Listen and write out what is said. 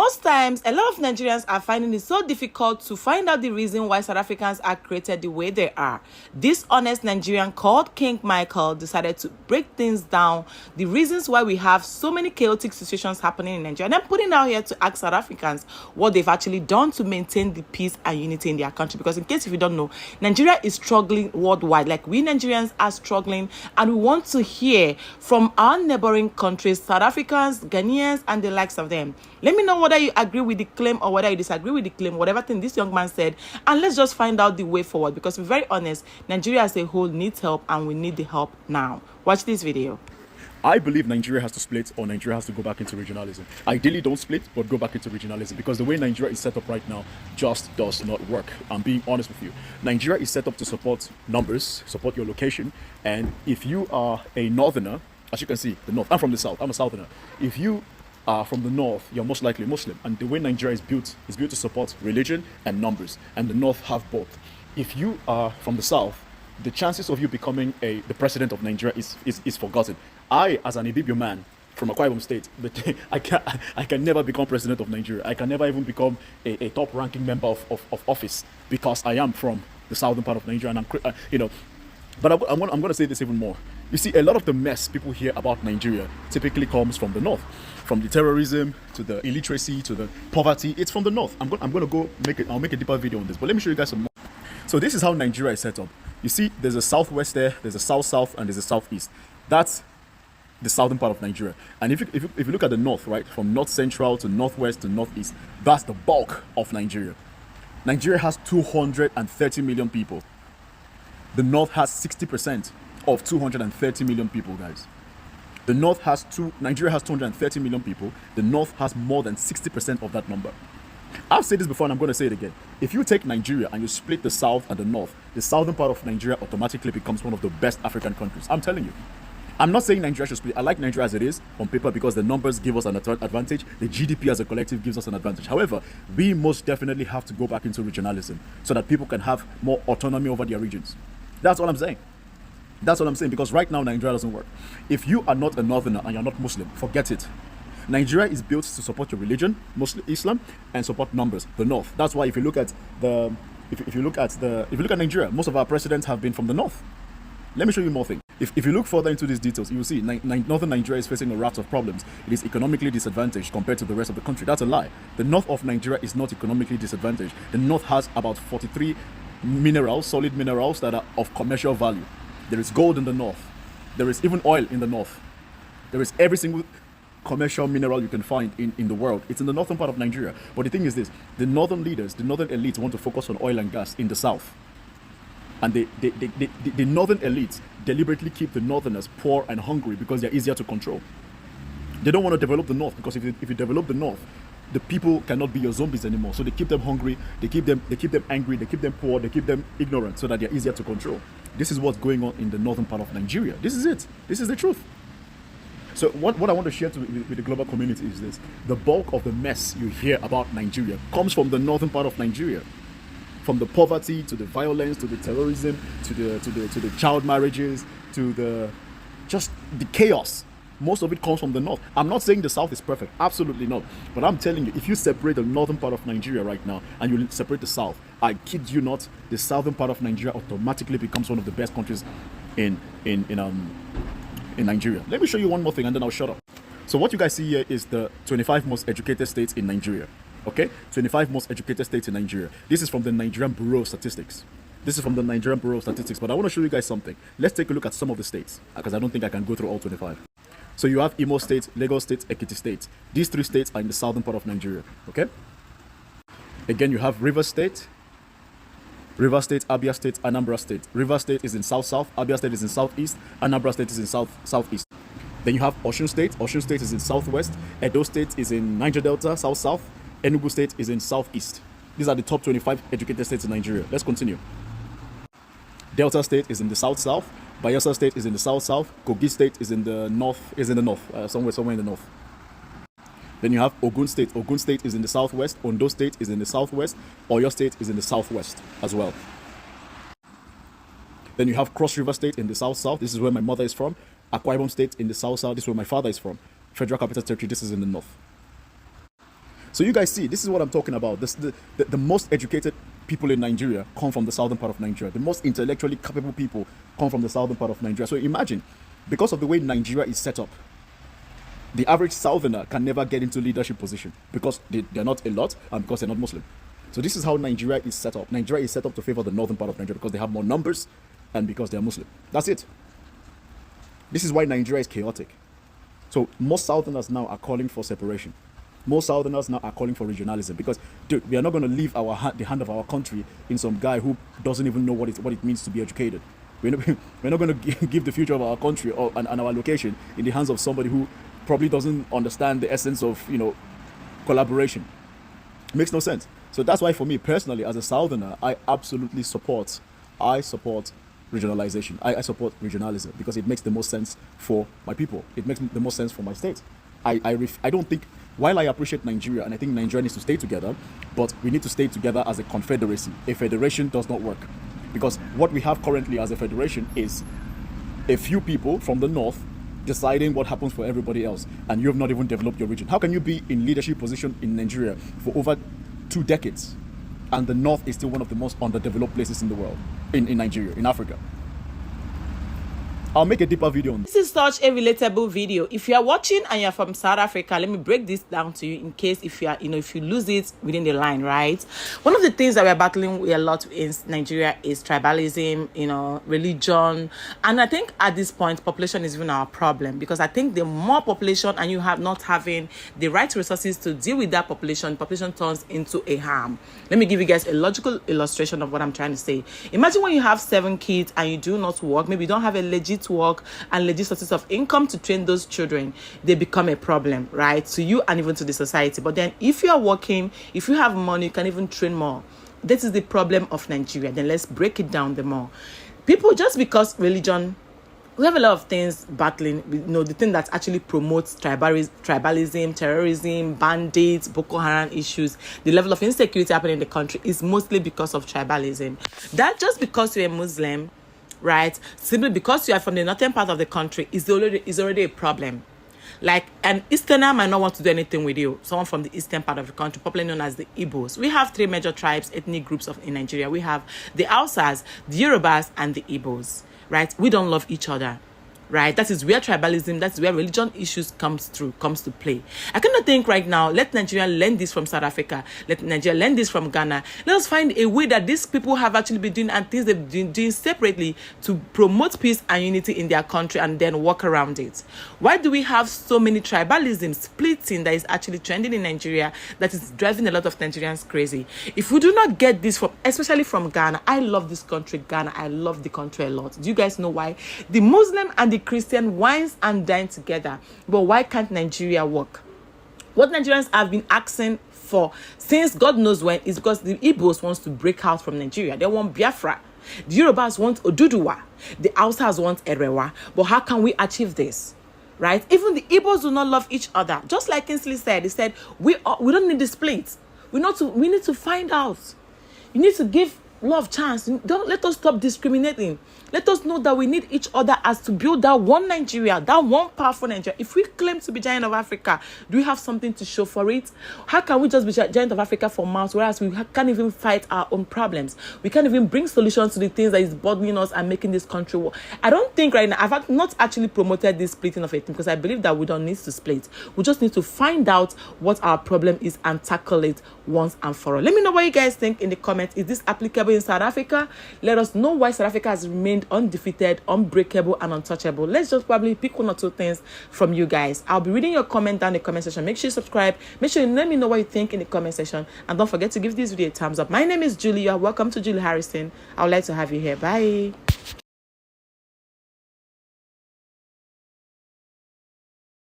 Most times, a lot of Nigerians are finding it so difficult to find out the reason why South Africans are created the way they are. This honest Nigerian called King Michael decided to break things down, the reasons why we have so many chaotic situations happening in Nigeria, and then putting out here to ask South Africans what they've actually done to maintain the peace and unity in their country. Because in case if you don't know, Nigeria is struggling worldwide. Like, we Nigerians are struggling, and we want to hear from our neighboring countries, South Africans, Ghanaians, and the likes of them. Let me know whether you agree with the claim or whether you disagree with the claim, whatever thing this young man said, and let's just find out the way forward. Because to be very honest, Nigeria as a whole needs help, and we need the help now. Watch this video. I believe Nigeria has to split, or Nigeria has to go back into regionalism. Ideally, don't split, but go back into regionalism, because the way Nigeria is set up right now just does not work. I'm being honest with you. Nigeria is set up to support numbers, support your location, and if you are a northerner, as you can see, the north, I'm from the south, I'm a southerner. If you are from the north, you're most likely Muslim, and the way Nigeria is built to support religion and numbers, and the north have both. If you are from the south, the chances of you becoming the president of Nigeria is forgotten. I, as an Ibibio man from Akwa Ibom State, I can never become president of Nigeria. I can never even become a top-ranking member of office, because I am from the southern part of Nigeria, and I'm But I'm going to say this even more. You see, a lot of the mess people hear about Nigeria typically comes from the north, from the terrorism to the illiteracy to the poverty. It's from the north. I'm going to go I'll make a deeper video on this, but let me show you guys some more. So this is how Nigeria is set up. You see, there's a southwest there, there's a south-south, and there's a southeast. That's the southern part of Nigeria. And if you look at the north, right, from north central to northwest to northeast, that's the bulk of Nigeria. Nigeria has 230 million people. The north has 60% of 230 million people, guys. Nigeria has 230 million people. The north has more than 60% of that number. I've said this before, and I'm going to say it again. If you take Nigeria and you split the south and the north, the southern part of Nigeria automatically becomes one of the best African countries. I'm telling you. I'm not saying Nigeria should split. I like Nigeria as it is on paper, because the numbers give us an advantage. The GDP as a collective gives us an advantage. However, we most definitely have to go back into regionalism so that people can have more autonomy over their regions. That's what I'm saying. That's what I'm saying, because right now Nigeria doesn't work. If you are not a northerner and you're not Muslim, forget it. Nigeria is built to support your religion, Muslim, Islam, and support numbers, the north. That's why if you look at Nigeria, most of our presidents have been from the north. Let me show you more things. If you look further into these details, you will see northern Nigeria is facing a raft of problems. It is economically disadvantaged compared to the rest of the country. That's a lie. The north of Nigeria is not economically disadvantaged. The north has about 43 minerals, solid minerals, that are of commercial value. There is gold in the north. There is even oil in the north. There is every single commercial mineral you can find in the world. It's in the northern part of Nigeria. But the thing is this, the northern leaders, the northern elites want to focus on oil and gas in the south. And the northern elites deliberately keep the northerners poor and hungry because they're easier to control. They don't want to develop the north, because if you develop the north, the people cannot be your zombies anymore. So they keep them hungry, they keep them angry, they keep them poor, they keep them ignorant, so that they're easier to control. This is what's going on in the northern part of Nigeria. This is it. This is the truth. So what I want to share with the global community is this. The bulk of the mess you hear about Nigeria comes from the northern part of Nigeria. From the poverty to the violence to the terrorism to the child marriages to the chaos. Most of it comes from the north. I'm not saying the south is perfect, absolutely not. But I'm telling you, if you separate the northern part of Nigeria right now and you separate the south, I kid you not, the southern part of Nigeria automatically becomes one of the best countries in Nigeria. Let me show you one more thing and then I'll shut up. So what you guys see here is the 25 most educated states in Nigeria. Okay, 25 most educated states in Nigeria. This is from the Nigerian Bureau of Statistics. But I want to show you guys something. Let's take a look at some of the states, because I don't think I can go through all 25. So you have Imo State, Lagos State, Ekiti State. These three states are in the southern part of Nigeria. Okay. Again, you have Rivers State, Abia State, Anambra State. Rivers State is in south-south, Abia State is in southeast, Anambra State is in south-southeast. Then you have Osun State. Osun State is in southwest. Edo State is in Niger Delta, south-south. Enugu State is in southeast. These are the top 25 educated states in Nigeria. Let's continue. Delta State is in the south-south. Bayelsa State is in the south-south. Kogi State is in the north. Somewhere in the north. Then you have Ogun State. Ogun State is in the southwest. Ondo State is in the southwest. Oyo State is in the southwest as well. Then you have Cross River State in the south-south. This is where my mother is from. Akwa Ibom State in the south-south. This is where my father is from. Federal Capital Territory. This is in the north. So you guys see, this is what I'm talking about. The most educated people in Nigeria come from the southern part of Nigeria. The most intellectually capable people come from the southern part of Nigeria. So imagine, because of the way Nigeria is set up, the average southerner can never get into leadership position because they're not a lot and because they're not Muslim. So this is how Nigeria is set up. Nigeria is set up to favor the northern part of Nigeria because they have more numbers and because they're Muslim. That's it. This is why Nigeria is chaotic. So most southerners now are calling for separation. Most southerners now are calling for regionalism because, dude, we are not going to leave the hand of our country in some guy who doesn't even know what it means to be educated. We're not going to give the future of our country and our location in the hands of somebody who probably doesn't understand the essence of, collaboration. It makes no sense. So that's why for me personally, as a southerner, I absolutely support regionalization. I support regionalism because it makes the most sense for my people. It makes the most sense for my state. I don't think, while I appreciate Nigeria and I think Nigeria needs to stay together, but we need to stay together as a confederacy. A federation does not work because what we have currently as a federation is a few people from the north deciding what happens for everybody else, and you have not even developed your region. How can you be in leadership position in Nigeria for over 2 decades and the north is still one of the most underdeveloped places in the world, in Nigeria, in Africa? I'll make a deeper video on this. This is such a relatable video. If you are watching and you're from South Africa, let me break this down to you in case if you are, if you lose it within the line, right? One of the things that we're battling with a lot in Nigeria is tribalism, religion. And I think at this point, population is even our problem because I think the more population and you have not having the right resources to deal with that population turns into a harm. Let me give you guys a logical illustration of what I'm trying to say. Imagine when you have 7 kids and you do not work, maybe you don't have a legit work and legit sources of income to train those children, they become a problem, right, to you and even to the society. But then if you are working, if you have money, you can even train more. This is the problem of Nigeria. Then let's break it down the more. People, just because religion, we have a lot of things battling, the thing that actually promotes tribalism, terrorism, bandits, Boko Haram issues, the level of insecurity happening in the country is mostly because of tribalism. That just because you're a Muslim, right, simply because you are from the northern part of the country is already a problem. Like an Easterner might not want to do anything with you, someone from the eastern part of the country, popularly known as the Igbos. We have 3 major tribes, ethnic groups in Nigeria. We have the Hausas, the Yorubas, and the Igbos, right? We don't love each other. Right, that is where tribalism, that's where religion issues comes to play. I cannot think right now, let Nigeria learn this from South Africa, let Nigeria learn this from Ghana. Let us find a way that these people have actually been doing and things they've been doing separately to promote peace and unity in their country and then work around it. Why do we have so many tribalism splitting that is actually trending in Nigeria that is driving a lot of Nigerians crazy? If we do not get this from, especially from Ghana, I love this country, Ghana, I love the country a lot. Do you guys know why? The Muslim and the Christian wines and dine together, but why can't Nigeria work? What Nigerians have been asking for since God knows when is because the Igbos wants to break out from Nigeria. They want Biafra. The Yorubas want Oduduwa. The Hausas want Erewa. But how can we achieve this? Right? Even the Igbos do not love each other. Just like Kinsley said, he said, we don't need the split. We need to find out. You need to give love chance. Don't let us stop discriminating. Let us know that we need each other as to build that one Nigeria, that one powerful Nigeria. If we claim to be giant of Africa, do we have something to show for it? How can we just be giant of Africa for months, whereas we can't even fight our own problems? We can't even bring solutions to the things that is bothering us and making this country work. I don't think right now, I've not actually promoted this splitting of a thing because I believe that we don't need to split. We just need to find out what our problem is and tackle it once and for all. Let me know what you guys think in the comments. Is this applicable in South Africa? Let us know why South Africa has remained undefeated, unbreakable, and untouchable. Let's just probably pick 1 or 2 things from you guys. I'll be reading your comment down in the comment section. Make sure you subscribe. Make sure you let me know what you think in the comment section. And don't forget to give this video a thumbs up. My name is Julie. You are welcome to Julie Harrison. I would like to have you here. Bye.